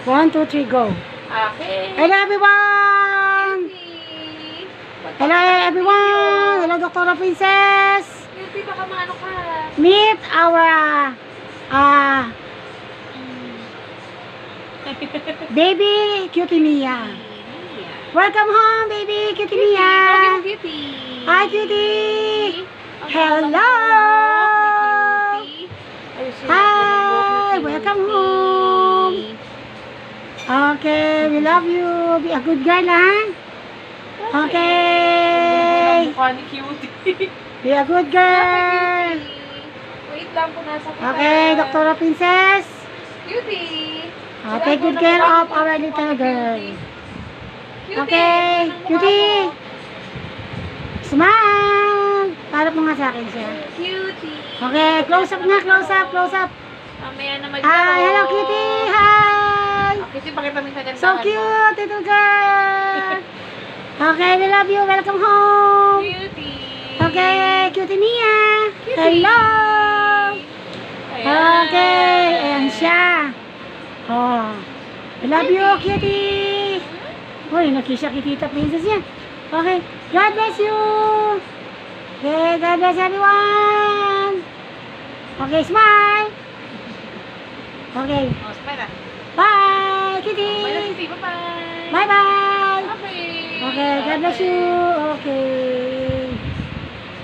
1, 2, 3, go. Okay. Hello everyone! Hello everyone! Hello Dr. Princess! Cutie, baka maano ka. Meet our baby Cutie Mia. Welcome home, baby Cutie Mia. Cutie. Hi, Cutie. Hello. Hi, welcome home. Okay, we love you. Be a good girl, ha? Okay. Mukha ni Cutie. Be a good girl. Wait lang po, nasa kita. Okay, Dr. Princess. Cutie. Take good care of our little girl. Okay, Cutie. Smile. Parap mo nga sa akin siya. Cutie. Okay, close up na, close up, close up. Mamaya na Hi, hello Cutie. Hi. Cutie, pakita mo yung kagandahan So cute, little girl. Okay, we love you. Welcome home. Cutie. Okay, Cutie Mia. Cutie. Hello. Ayan. Okay, ayan siya. Oh, we love you, Cutie. Uy, nakisya kay Tita Princess yan. Okay, God bless you. Okay, God bless everyone. Okay, smile. Okay, Oh, smile na. bye, Cutie. Bye, Cutie. Bye-bye. Bye-bye. Okay. Okay, God bless you. Okay.